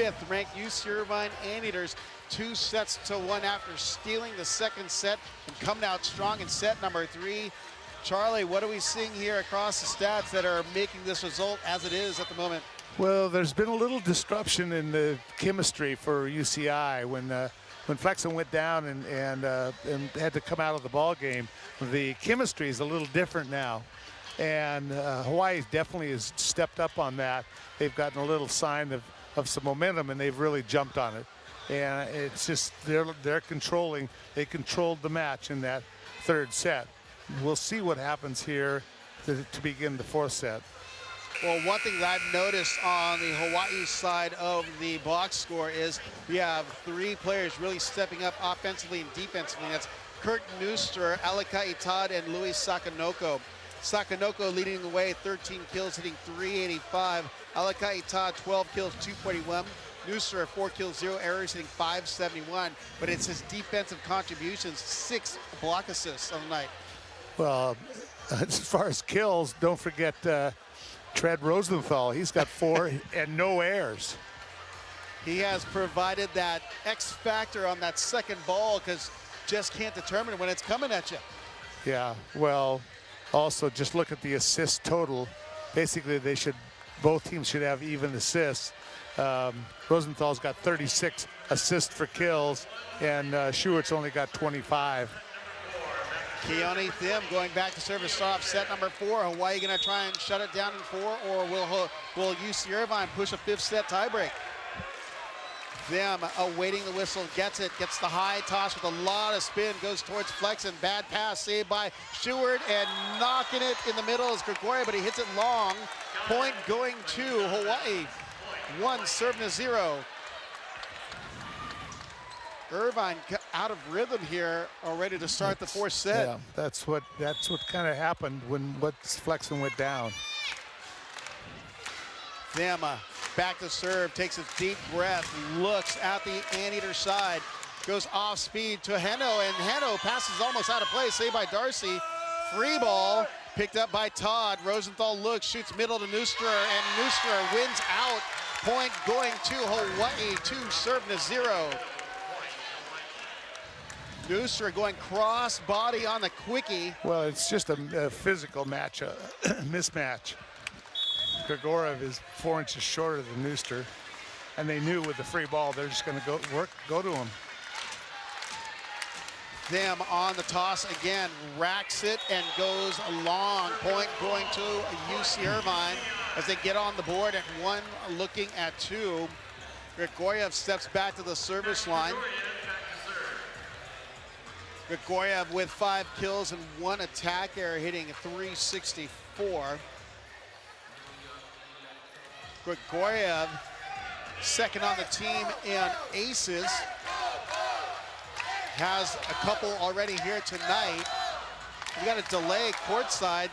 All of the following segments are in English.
5th ranked UC Irvine Anteaters 2-1 after stealing the second set and coming out strong in set number 3. Charlie, what are we seeing here across the stats that are making this result as it is at the moment? Well, there's been a little disruption in the chemistry for UCI when Flexen went down and had to come out of the ball game. The chemistry is a little different now, and Hawaii definitely has stepped up on that. They've gotten a little sign of some momentum, and they've really jumped on it. And it's just they're controlling. They controlled the match in that third set. We'll see what happens here to begin the fourth set. Well, one thing that I've noticed on the Hawaii side of the box score is we have 3 players really stepping up offensively and defensively. That's Kurt Neuster, Alakai Todd, and Louis Sakanoko. Sakanoko leading the way, 13 kills, hitting .385. Alakai Todd, 12 kills, 241. Neuster, 4 kills, 0 errors, hitting .571. But it's his defensive contributions, 6 block assists on the night. Well, as far as kills, don't forget Tread Rosenthal. He's got 4 and no errors. He has provided that X factor on that second ball because just can't determine when it's coming at you. Yeah, well, also just look at the assist total. Basically, both teams should have even assists. Rosenthal's got 36 assists for kills, and Schuert's only got 25. Keone Thim going back to service off set number 4. Hawaii gonna try and shut it down in 4, or will UC Irvine push a 5th set tiebreak? Thim awaiting the whistle, gets it, gets the high toss with a lot of spin, goes towards Flexen. Bad pass saved by Schuert, and knocking it in the middle is Gregoria, but he hits it long. Point going to Hawaii. 1 serving to 0. Irvine out of rhythm here, ready to start the 4th set. Yeah, that's what kind of happened when Flexen went down. Thim back to serve, takes a deep breath, looks at the Anteater side, goes off speed to Heno, and Heno passes almost out of play, saved by Darcy. Free ball picked up by Todd. Rosenthal looks, shoots middle to Neuster, and Neuster wins out. Point going to Hawaii, 2 serving to 0. Neuster going cross body on the quickie. Well, it's just a physical match, a mismatch. Grigoriev is 4 inches shorter than Neuster, and they knew with the free ball they're just going to go to him. Them on the toss again, racks it and goes long. Point going to UC Irvine as they get on the board at 1, looking at 2. Grigoriev steps back to the service line. Grigoriev with 5 kills and 1 attack error, hitting .364. Grigoriev, second on the team in aces, has a couple already here tonight. We got a delay courtside.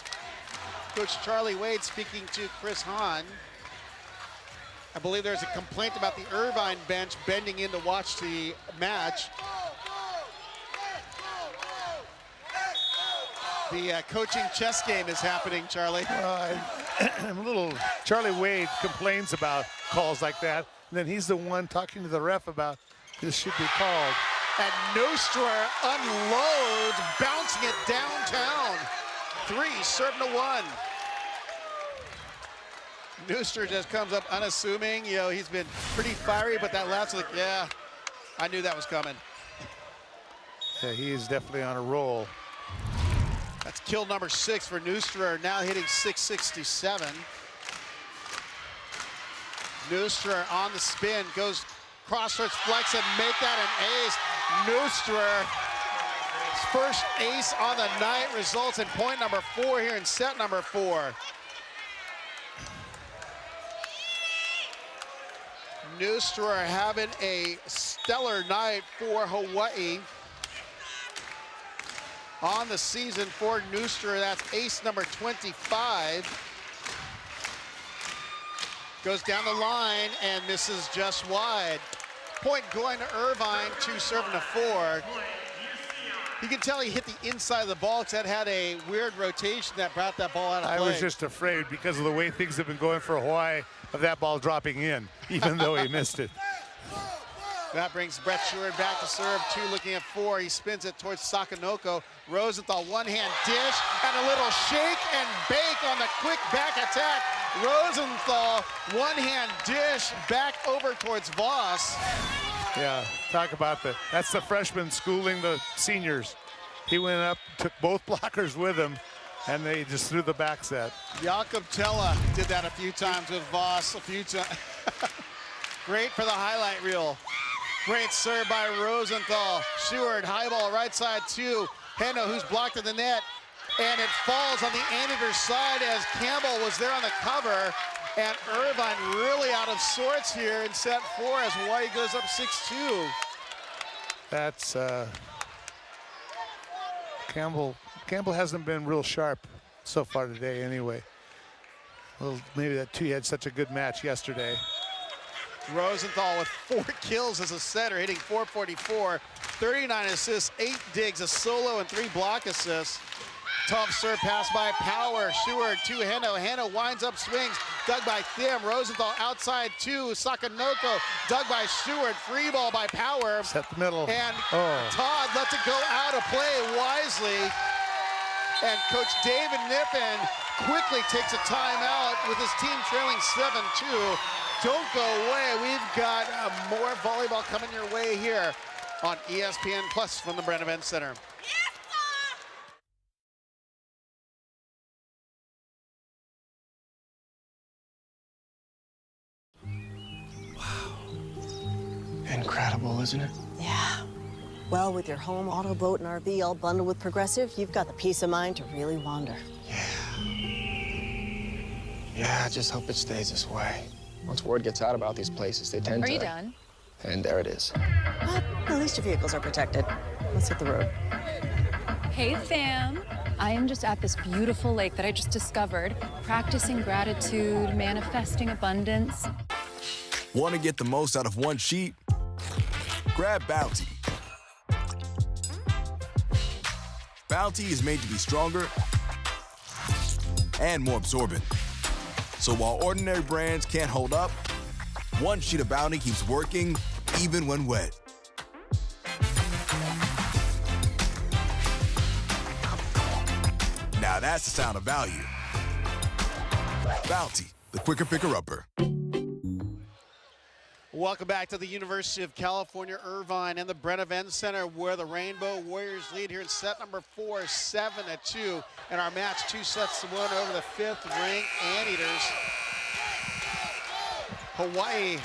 Coach Charlie Wade speaking to Chris Hahn. I believe there's a complaint about the Irvine bench bending in to watch the match. The coaching chess game is happening, Charlie. I'm a little, Charlie Wade complains about calls like that, and then he's the one talking to the ref about this should be called. And Neuster unloads, bouncing it downtown. 3 serving to 1. Neuster just comes up unassuming. You know, he's been pretty fiery, but that last, like, yeah, I knew that was coming. Yeah, he is definitely on a roll. That's kill number 6 for Neuster, now hitting .667. Neuster on the spin, goes cross-starts flex and make that an ace. Neuster, first ace on the night, results in point number 4 here in set number 4. Neuster having a stellar night for Hawaii. On the season for Neuster, that's ace number 25. Goes down the line and misses just wide. Point going to Irvine, 2 serving to 4. You can tell he hit the inside of the ball because that had a weird rotation that brought that ball out of play. I was just afraid because of the way things have been going for Hawaii of that ball dropping in, even though he missed it. That brings Brett Stewart back to serve. 2 looking at 4. He spins it towards Sakanoko. Rosenthal, one-hand dish, and a little shake and bake on the quick back attack. Rosenthal, one-hand dish back over towards Voss. Yeah, talk about that's the freshman schooling the seniors. He went up, took both blockers with him, and they just threw the back set. Jakob Tella did that a few times with Voss, a few times. Great for the highlight reel. Great serve by Rosenthal. Stewart, high ball, right side 2. Heno, who's blocked in the net, and it falls on the Anteaters side as Campbell was there on the cover. And Irvine really out of sorts here in set 4 as Hawaii goes up 6-2. That's Campbell. Campbell hasn't been real sharp so far today anyway. Well, maybe that too, he had such a good match yesterday. Rosenthal with 4 kills as a setter, hitting .444, 39 assists, 8 digs, a solo, and 3 block assists. Tough serve pass by Power. Stewart to Heno. Heno winds up, swings, dug by Thiem. Rosenthal outside 2. Sakanoko dug by Stewart. Free ball by Power. Set the middle. And Todd lets it go out of play wisely. And Coach David Niffen quickly takes a timeout with his team trailing 7-2. Don't go away. We've got more volleyball coming your way here on ESPN Plus from the Bren Event Center. Incredible, isn't it? Yeah. Well, with your home, auto, boat, and RV all bundled with Progressive, you've got the peace of mind to really wander. Yeah, I just hope it stays this way. Once word gets out about these places, they tend to... Are you done? And there it is. Well, at least your vehicles are protected. Let's hit the road. Hey, fam. I am just at this beautiful lake that I just discovered, practicing gratitude, manifesting abundance. Want to get the most out of one sheet? Grab Bounty. Bounty is made to be stronger and more absorbent. So while ordinary brands can't hold up, one sheet of Bounty keeps working even when wet. Now that's the sound of value. Bounty, the quicker picker-upper. Welcome back to the University of California, Irvine and the Bren Event Center, where the Rainbow Warriors lead here in set number 4, 7-2. And our match 2-1 over the 5th-ranked Anteaters. Hawaii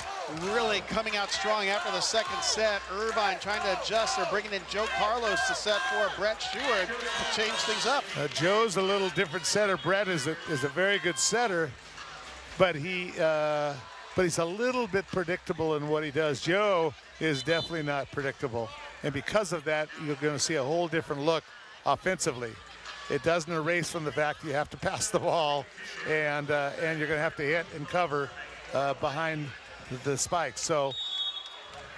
really coming out strong after the second set. Irvine trying to adjust. They're bringing in Joe Carlos to set 4. Brett Stewart to change things up. Joe's a little different setter. Brett is a very good setter, but he's a little bit predictable in what he does. Joe is definitely not predictable. And because of that, you're going to see a whole different look offensively. It doesn't erase from the fact you have to pass the ball and you're going to have to hit and cover behind the spikes. So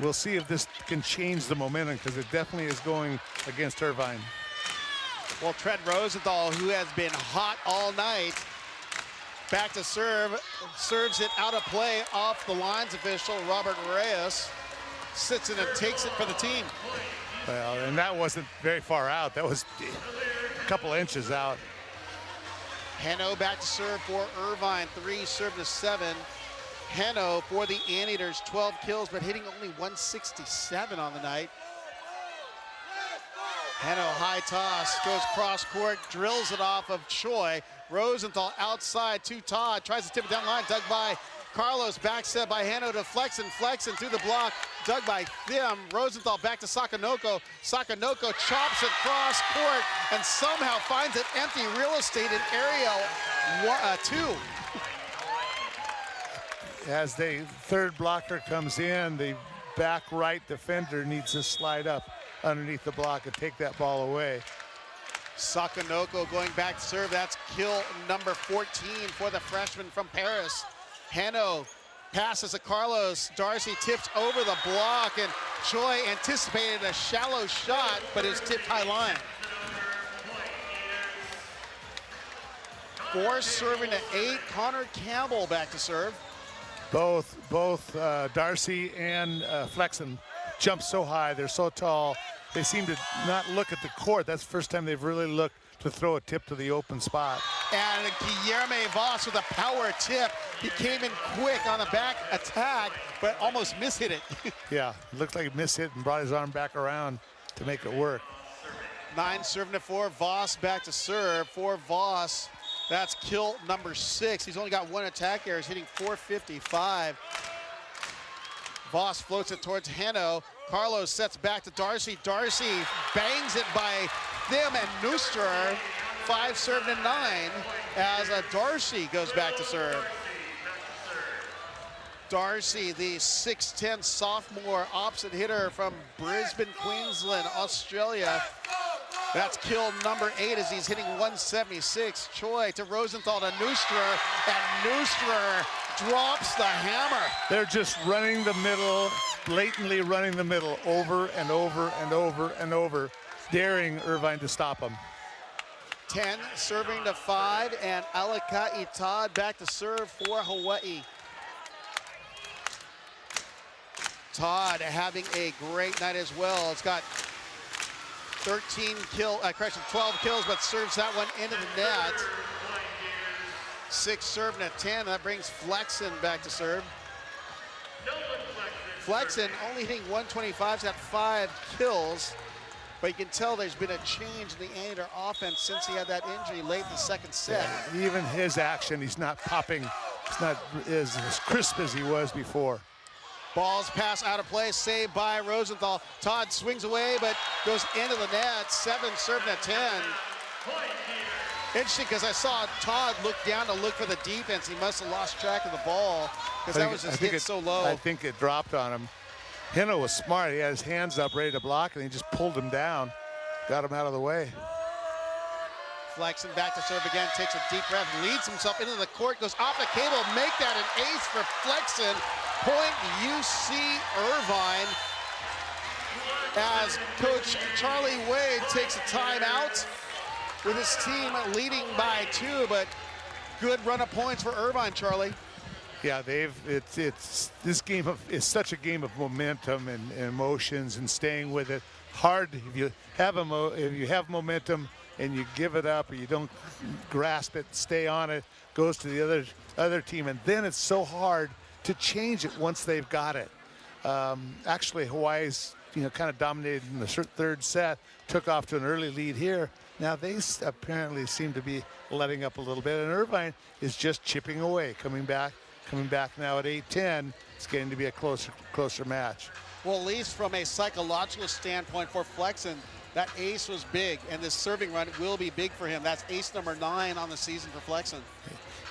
we'll see if this can change the momentum, because it definitely is going against Irvine. Well, Trent Rosenthal, who has been hot all night, back to serve, serves it out of play off the lines official. Robert Reyes sits in and takes it for the team. Well, and that wasn't very far out. That was a couple inches out. Heno back to serve for Irvine. 3 serve to 7. Heno for the Anteaters, 12 kills, but hitting only 167 on the night. Heno high toss, goes cross court, drills it off of Choi. Rosenthal outside to Todd, tries to tip it down line, dug by Carlos, back set by Heno to Flexen through the block, dug by Thiem. Rosenthal back to Sakanoko. Sakanoko chops it cross court and somehow finds it empty real estate in area 2. As the third blocker comes in, the back right defender needs to slide up underneath the block and take that ball away. Sakanoko going back to serve. That's kill number 14 for the freshman from Paris. Heno Passes to Carlos. Darcy tips over the block, and Choi anticipated a shallow shot, but it was tipped high line. 4 serving to 8. Connor Campbell back to serve. Both Darcy and Flexen jump so high. They're so tall. They seem to not look at the court. That's the first time they've really looked to throw a tip to the open spot. And Guilherme Voss with a power tip. He came in quick on the back attack, but almost mishit it. Yeah, looked like he mishit and brought his arm back around to make it work. 9 serving to 4. Voss back to serve. For Voss, that's kill number 6. He's only got 1 attack error. He's hitting .455. Voss floats it towards Heno. Carlos sets back to Darcy. Darcy bangs it by them and Neuster. 5 serving to 9 as Darcy goes back to serve. Darcy, the 6'10 sophomore opposite hitter from Brisbane, Queensland, Australia. That's kill number 8 as he's hitting .176. Choi to Rosenthal to Neuster, and Neuster drops the hammer. They're just running the middle, blatantly running the middle over and over and over and over, daring Irvine to stop them. 10 serving to 5, and Alakai Todd back to serve for Hawaii. Todd having a great night as well. It's got 12 kills, but serves that one into the net. 6 serving at 10. That brings Flexen back to serve. Flexen only hitting .125. He's got 5 kills, but you can tell there's been a change in the Anteater offense since he had that injury late in the second set. Yeah, even his action, he's not popping. He's not as crisp as he was before. Ball's pass out of play, saved by Rosenthal. Todd swings away, but goes into the net. 7 serving at 10. Interesting, because I saw Todd look down to look for the defense. He must have lost track of the ball, because that was just hit so low. I think it dropped on him. Hino was smart. He had his hands up ready to block, and he just pulled him down, got him out of the way. Flexen back to serve again, takes a deep breath, leads himself into the court, goes off the cable, make that an ace for Flexen. Point UC Irvine as Coach Charlie Wade takes a timeout with his team leading by 2, but good run of points for Irvine, Charlie. Yeah, this game is such a game of momentum and emotions and staying with it. Hard if you have momentum and you give it up or you don't grasp it, stay on it, goes to the other team, and then it's so hard to change it once they've got it. Actually, Hawaii's kind of dominated in the third set, took off to an early lead here. Now they apparently seem to be letting up a little bit, and Irvine is just chipping away, coming back now at 8-10. It's getting to be a closer match. Well, at least from a psychological standpoint for Flexen, that ace was big, and this serving run will be big for him. That's ace number 9 on the season for Flexen.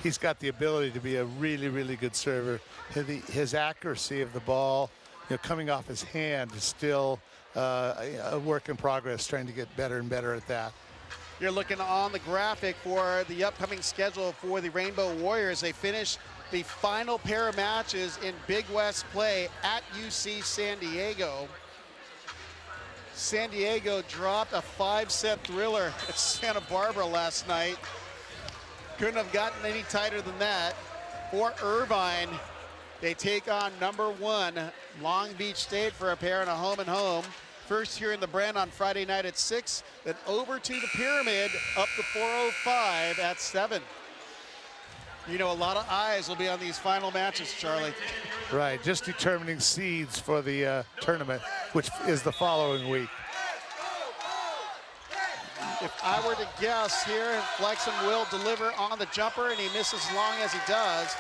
He's got the ability to be a really, really good server. His accuracy of the ball, coming off his hand, is still a work in progress, trying to get better and better at that. You're looking on the graphic for the upcoming schedule for the Rainbow Warriors. They finish the final pair of matches in Big West play at UC San Diego. San Diego dropped a 5-set thriller at Santa Barbara last night. Couldn't have gotten any tighter than that. For Irvine, they take on number 1, Long Beach State, for a pair and a home and home. First here in the Brand on Friday night at 6, then over to the Pyramid, up to 405 at 7. A lot of eyes will be on these final matches, Charlie. Right, just determining seeds for the tournament, which is the following week. If I were to guess here, Flexen will deliver on the jumper, and he misses as long as he does.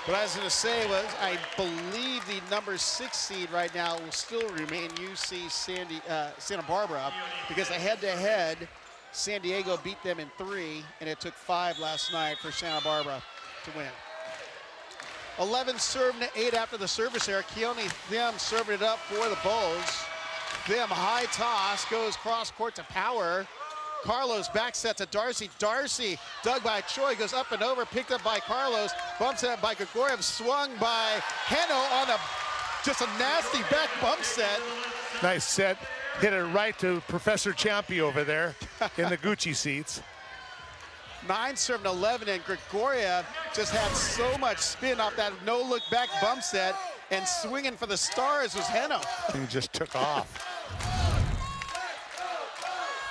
What I was going to say was, I believe the number 6 seed right now will still remain UC Santa Barbara, because the head-to-head, San Diego beat them in 3, and it took 5 last night for Santa Barbara to win. 11 serving to 8 after the service error. Keone Thiem serving it up for the Bulls. Thiem high toss, goes cross court to Power. Carlos back set to Darcy. Darcy dug by Choi, goes up and over, picked up by Carlos, bump set by Grigoriev, swung by Heno on just a nasty back bump set. Nice set. Hit it right to Professor Champy over there in the Gucci seats. 9-11, and Grigoriev just had so much spin off that no-look back bump set, and swinging for the stars was Heno. And he just took off.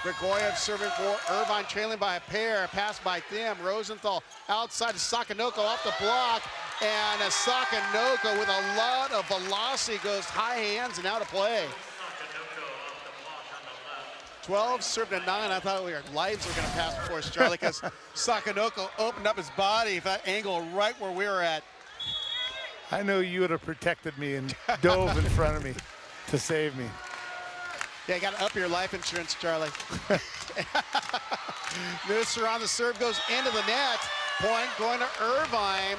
Grigoriev serving for Irvine, trailing by a pair. Pass by Thiem. Rosenthal outside to Sakanoko off the block. And Sakanoko with a lot of velocity goes high hands and out of play. 12 served to 9. I thought our lives were going to pass before us, Charlie, because Sakanoko opened up his body for that angle right where we were at. I know you would have protected me and dove in front of me to save me. Yeah, you got to up your life insurance, Charlie. Nooser on the serve goes into the net. Point going to Irvine.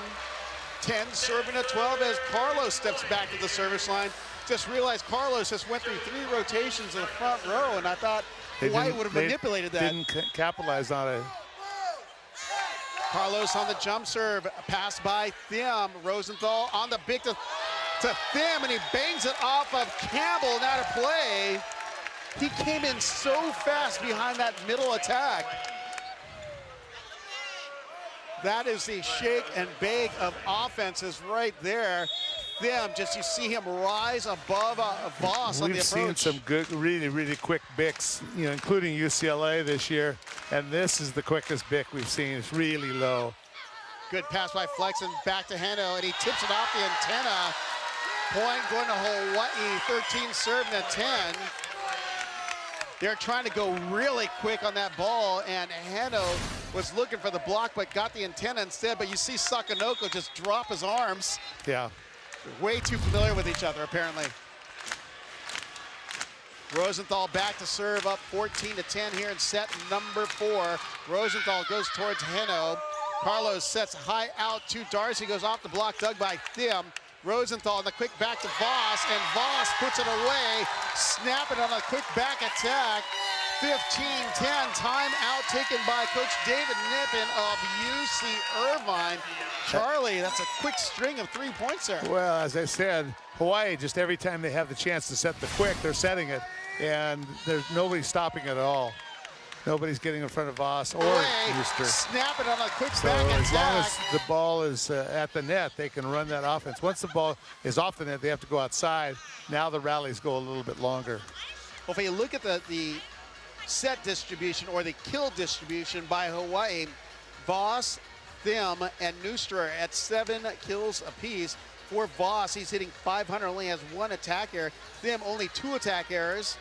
10 serving to 12 as Carlos steps back to the service line. Just realized Carlos just went through 3 rotations in the front row, and I thought Hawaii would have manipulated that. Didn't capitalize on it. Carlos on the jump serve, pass by Thiem. Rosenthal on the big to Thiem, and he bangs it off of Campbell and out of play. He came in so fast behind that middle attack. That is the shake and bake of offenses right there. Thiem, just you see him rise above Voss on the approach. We've seen some good, really quick bicks, including UCLA this year, and this is the quickest bick we've seen. It's really low. Good pass by Flexen, back to Heno, and he tips it off the antenna. Point going to Hawaii, 13 serving to 10. They're trying to go really quick on that ball, and Heno was looking for the block, but got the antenna instead. But you see Sakanoko just drop his arms. Yeah. Way too familiar with each other, apparently. Rosenthal back to serve, up 14 to 10 here in set number 4. Rosenthal goes towards Heno. Carlos sets high out to Darcy, goes off the block, dug by Thiem. Rosenthal on the quick back to Voss, and Voss puts it away, snapping on a quick back attack. 15-10, timeout taken by Coach David Nippon of UC Irvine. Charlie, that's a quick string of 3 points there. Well, as I said, Hawaii, just every time they have the chance to set the quick, they're setting it, and there's nobody stopping it at all. Nobody's getting in front of Voss or Houston. Snap it on a quick so back attack. As long as the ball is at the net, they can run that offense. Once the ball is off the net, they have to go outside. Now the rallies go a little bit longer. Well, if you look at the set distribution or the kill distribution by Hawaii, Voss, Thiem, and Nooster at 7 kills apiece. For Voss, he's hitting 500, only has 1 attack error. Thiem only 2 attack errors.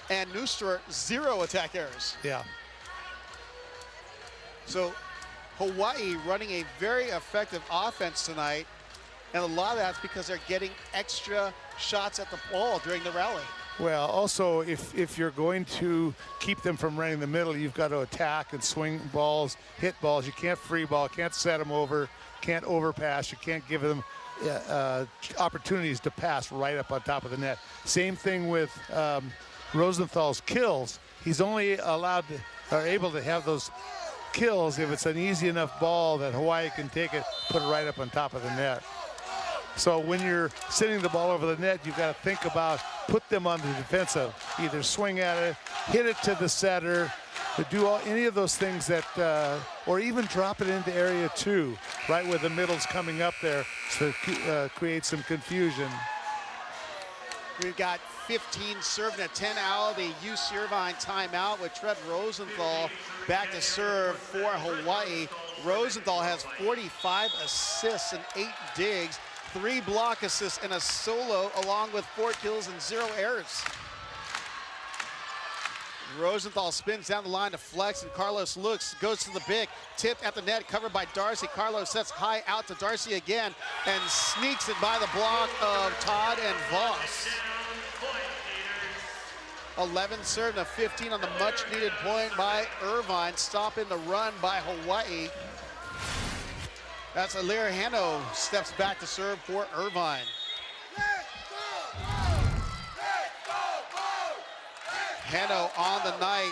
And Nooster 0 attack errors. Yeah. So Hawaii running a very effective offense tonight, and a lot of that's because they're getting extra shots at the ball during the rally. Well, also, if you're going to keep them from running the middle, you've got to attack and swing balls, hit balls. You can't free ball, can't set them over, can't overpass. You can't give them opportunities to pass right up on top of the net. Same thing with Rosenthal's kills. He's only allowed to, or able to have those kills if it's an easy enough ball that Hawaii can take it, put it right up on top of the net. So when you're sending the ball over the net, you've got to think about, put them on the defensive. Either swing at it, hit it to the setter, to do any of those things that, or even drop it into area 2, right where the middle's coming up there, to create some confusion. We've got 15 serving at 10 out of the UC Irvine timeout with Trev Rosenthal back to serve for Hawaii. Rosenthal has 45 assists and 8 digs, 3 block assists and a solo, along with 4 kills and 0 errors. Rosenthal spins down the line to Flex, and Carlos looks, goes to the big, tipped at the net, covered by Darcy. Carlos sets high out to Darcy again and sneaks it by the block of Todd and Voss. 11 served to 15 on the much needed point by Irvine, stopping the run by Hawaii. That's Alir Heno steps back to serve for Irvine. Heno on the night,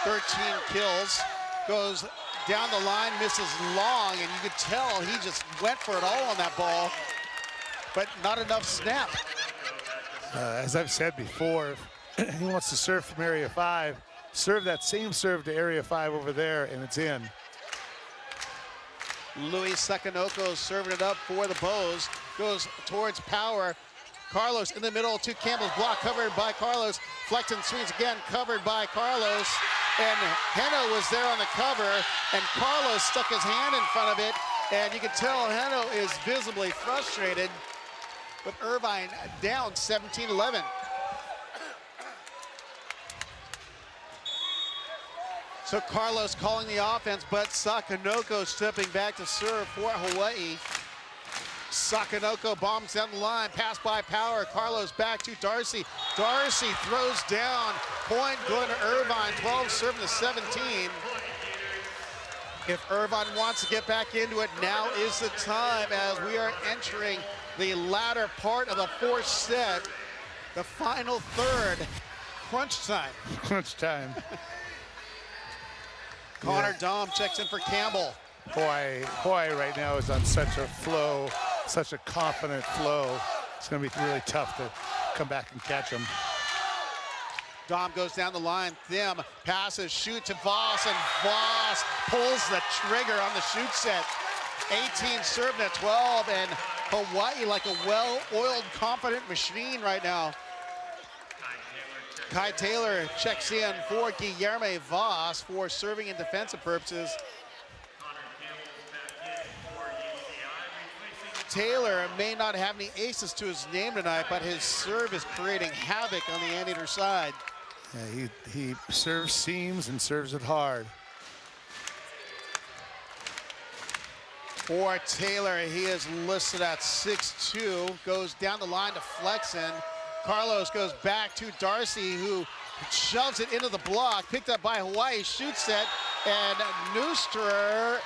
13 kills. Goes down the line, misses long, and you could tell he just went for it all on that ball, but not enough snap. As I've said before, if he wants to serve from area 5, serve that same serve to area 5 over there, and it's in. Luis Sakanoko serving it up for the Bows. Goes towards Power. Carlos in the middle to Campbell's block, covered by Carlos. Flexen swings again, covered by Carlos. And Heno was there on the cover, and Carlos stuck his hand in front of it, and you can tell Heno is visibly frustrated with Irvine down 17-11. So Carlos calling the offense, but Sakanoko stepping back to serve for Hawaii. Sakanoko bombs down the line, pass by Power. Carlos back to Darcy. Darcy throws down. Point going to Irvine, 12 serving to 17. If Irvine wants to get back into it, now is the time as we are entering the latter part of the fourth set. The final third, crunch time. Crunch time. Connor Dom checks in for Campbell. Hawaii right now is on such a flow, such a confident flow. It's going to be really tough to come back and catch them. Dom goes down the line. Thim passes, shoot to Voss, and Voss pulls the trigger on the shoot set. 18 serving at 12, and Hawaii like a well-oiled, confident machine right now. Kai Taylor checks in for Guillermo Voss for serving in defensive purposes. Taylor may not have any aces to his name tonight, but his serve is creating havoc on the Anteater side. Yeah, he serves seams and serves it hard. For Taylor, he is listed at 6'2", goes down the line to Flexen. Carlos goes back to Darcy, who shoves it into the block, picked up by Hawaii, shoots it, and Neuster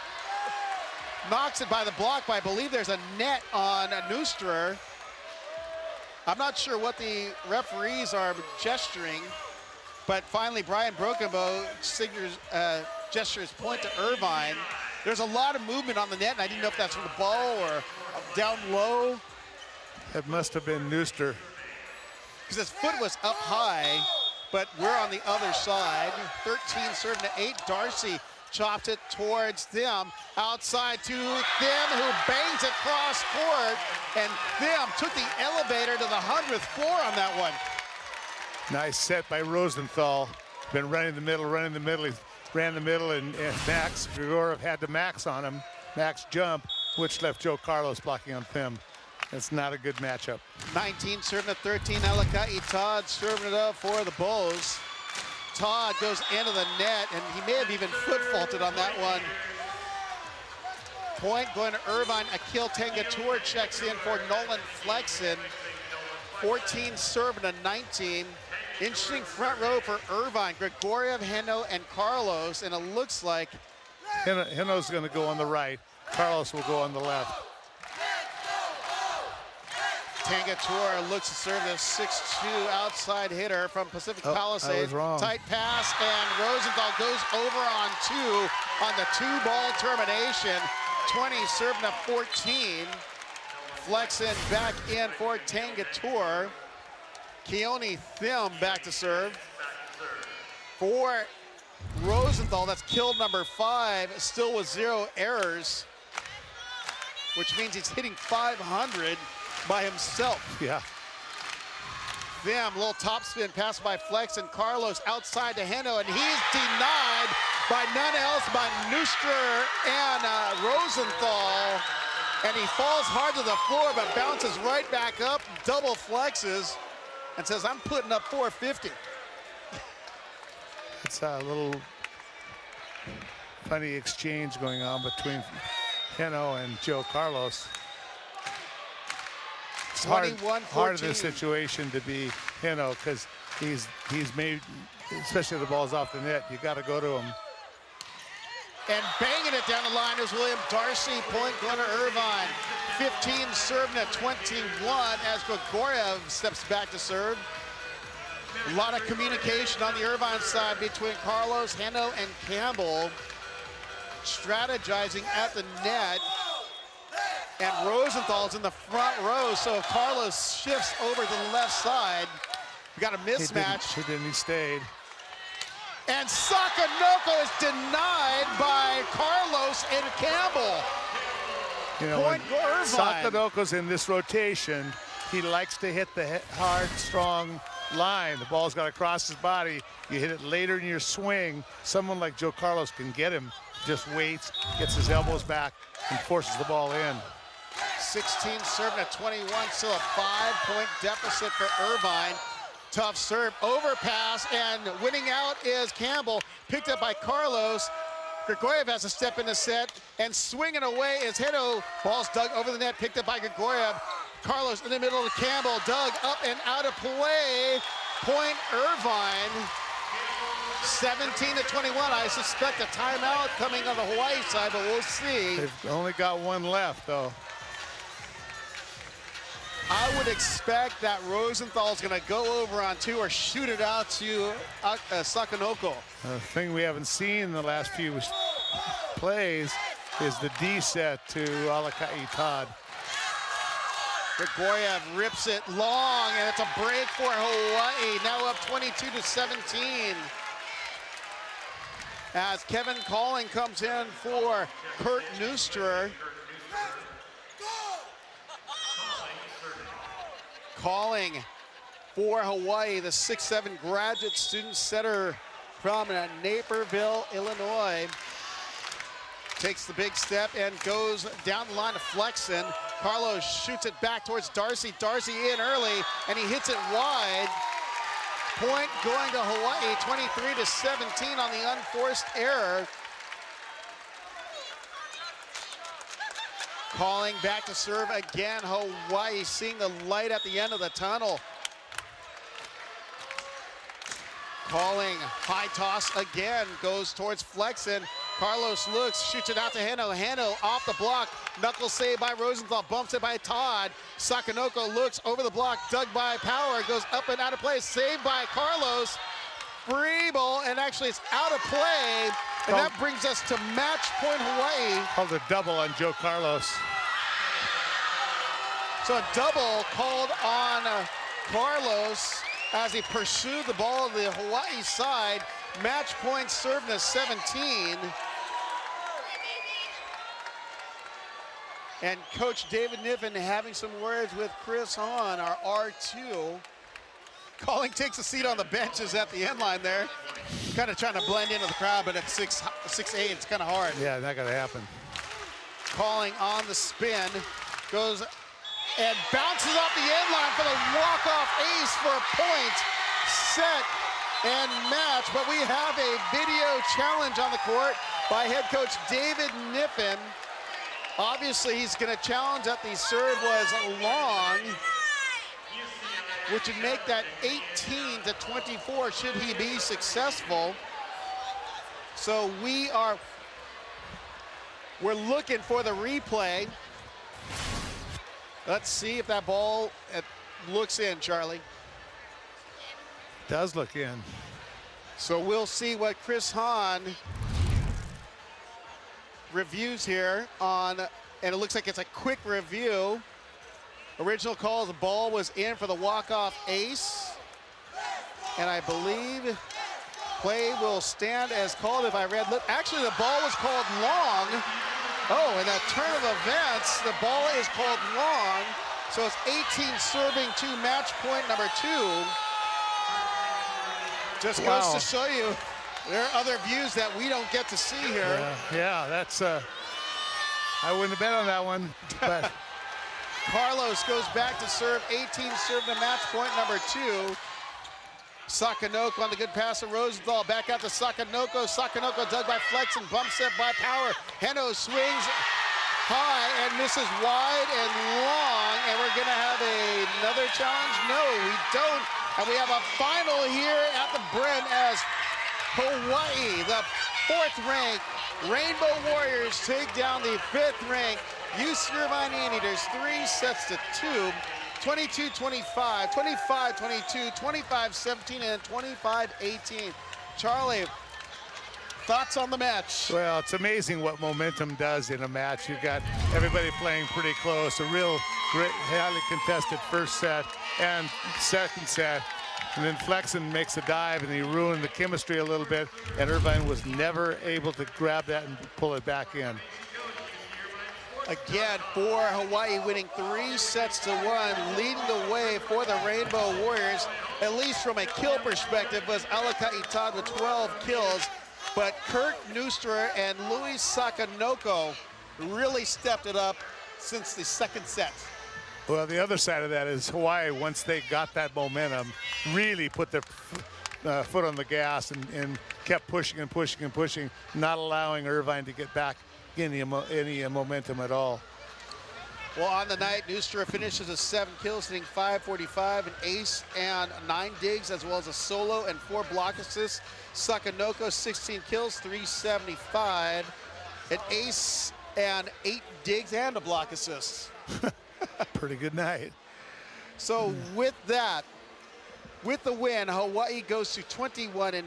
knocks it by the block, but I believe there's a net on Neuster. I'm not sure what the referees are gesturing, but finally Brian Brokenbow gestures point to Irvine. There's a lot of movement on the net, and I didn't know if that's from the ball or down low. It must have been Neuster. Because his foot was up high, but we're on the other side. 13 serving to 8. Darcy chopped it towards Thim. Outside to Thim, who bangs it cross court. And Thim took the elevator to the 100th floor on that one. Nice set by Rosenthal. Been running the middle, He ran the middle, and Max Grigorov had the max on him. Max jump, which left Joe Carlos blocking on Thim. That's not a good matchup. 19 serving at 13. Alakai Todd serving it up for the Bulls. Todd goes into the net, and he may have even foot faulted on that one. Point going to Irvine. Akil Tengatour checks in for Nolan Flexen. 14 serving to 19. Interesting front row for Irvine. Grigoriev, Heno, and Carlos, and it looks like Heno's going to go on the right. Carlos will go on the left. Tengatour looks to serve the 6'2" outside hitter from Pacific Palisades. I was wrong. Tight pass, and Rosenthal goes over on 2 on the 2-ball termination. 20 serving to 14. Flexen back in for Tengatour. Keone Thim back to serve. For Rosenthal, that's kill number 5, still with 0 errors, which means he's hitting 500 by himself. Yeah. Thim, little topspin pass by Flex, and Carlos outside to Heno, and he's denied by none else but Neuster and Rosenthal. And he falls hard to the floor, but bounces right back up, double flexes, and says, I'm putting up 450. It's a little funny exchange going on between Heno and Joe Carlos. It's hard in this situation to be Heno, because he's made, especially if the ball's off the net, you got to go to him. And banging it down the line is William Darcy, point going to Irvine. 15 serving at 21 as Grigoriev steps back to serve. A lot of communication on the Irvine side between Carlos, Heno, and Campbell, strategizing at the net. And Rosenthal's in the front row, so if Carlos shifts over to the left side, we got a mismatch. He didn't, he stayed. And Sakanoko is denied by Carlos and Campbell. You know, Point when Irvine. Sakanoko's in this rotation, he likes to hit the hard, strong line. The ball's got to cross his body. You hit it later in your swing. Someone like Joe Carlos can get him, just waits, gets his elbows back, and forces the ball in. 16 serving at 21, still a 5-point deficit for Irvine. Tough serve, overpass, and winning out is Campbell, picked up by Carlos. Grigoriev has to step in the set, and swinging away is Heno. Ball's dug over the net, picked up by Grigoriev. Carlos in the middle of Campbell, dug up and out of play. Point Irvine, 17-21. I suspect a timeout coming on the Hawaii side, but we'll see. They've only got one left, though. I would expect that Rosenthal's going to go over on two or shoot it out to Sakanoko. The thing we haven't seen in the last few plays is the D set to Alakai Todd. Grigoriev rips it long, and it's a break for Hawaii, now up 22-17. As Kevin Calling comes in for Kurt Neuster. Calling for Hawaii, the 6'7" graduate student setter from Naperville, Illinois. Takes the big step and goes down the line to Flexen. Carlos shoots it back towards Darcy. Darcy in early, and he hits it wide. Point going to Hawaii, 23-17 on the unforced error. Calling back to serve again. Hawaii seeing the light at the end of the tunnel. Calling, high toss again, goes towards Flexen. Carlos looks, shoots it out to Heno. Heno off the block, knuckle save by Rosenthal, bumps it by Todd. Sakanoko looks over the block, dug by Power, goes up and out of play, saved by Carlos. Free ball, and actually it's out of play. And that brings us to match point Hawaii. Called a double on Joe Carlos. So a double called on Carlos as he pursued the ball to the Hawaii side. Match point serving to 17. And Coach David Niffen having some words with Chris Hahn, our R2. Calling takes a seat on the benches at the end line there. Kind of trying to blend into the crowd, but at 6'8", it's kind of hard. Yeah, not gonna happen. Calling on the spin, goes and bounces off the end line for the walk-off ace for a point. Set and match, but we have a video challenge on the court by head coach David Niffen. Obviously, he's gonna challenge that the serve was long, which would make that 18-24 should he be successful. So we're looking for the replay. Let's see if that ball looks in, Charlie. Does look in. So we'll see what Chris Hahn reviews here on, and it looks like it's a quick review. Original call, the ball was in for the walk-off ace. And I believe play will stand as called if I read. Actually, the ball was called long. Oh, in that turn of events, the ball is called long. So it's 18 serving to match point number 2. Just goes to show you, there are other views that we don't get to see here. Yeah, that's, I wouldn't have bet on that one, but. Carlos goes back to serve, 18 serve to match point number 2. Sakanoko on the good pass of Rosenthal, back out to Sakanoko. Sakanoko dug by Flexen, bump set by Power. Heno swings high and misses wide and long, and we're gonna have another challenge? No, we don't. And we have a final here at the Bryn as Hawaii, the 4th-ranked Rainbow Warriors, take down the 5th-ranked UC Irvine Anteaters 3-2. 22-25, 25-22, 25-17, and 25-18. Charlie, thoughts on the match? Well, it's amazing what momentum does in a match. You've got everybody playing pretty close, a real great, highly contested first set and second set. And then Flexen makes a dive, and he ruined the chemistry a little bit, and Irvine was never able to grab that and pull it back in. Again, for Hawaii winning 3-1, leading the way for the Rainbow Warriors, at least from a kill perspective, was Alakai Todd with 12 kills. But Kurt Neusterer and Luis Sakanoko really stepped it up since the second set. Well, the other side of that is Hawaii, once they got that momentum, really put their foot on the gas and kept pushing and pushing and pushing, not allowing Irvine to get back any momentum at all. Well, on the night, Neusterer finishes with 7 kills, hitting .545, an ace and 9 digs, as well as a solo and 4 block assists. Sakanoko, 16 kills, .375, an ace and 8 digs and a block assist. Pretty good night. So with that, with the win, Hawaii goes to 21-5,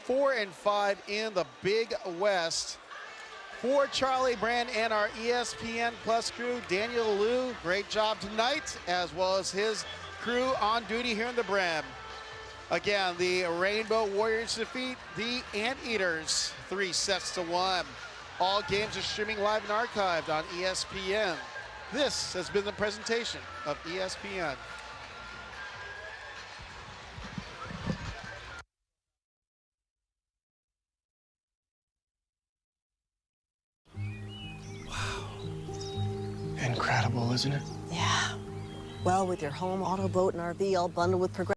4-5 in the Big West. For Charlie Brand and our ESPN Plus crew, Daniel Liu, great job tonight, as well as his crew on duty here in the Brim. Again, the Rainbow Warriors defeat the Anteaters 3-1. All games are streaming live and archived on ESPN. This has been the presentation of ESPN. Incredible, isn't it? Yeah. Well, with your home, auto, boat, and RV all bundled with Progressive.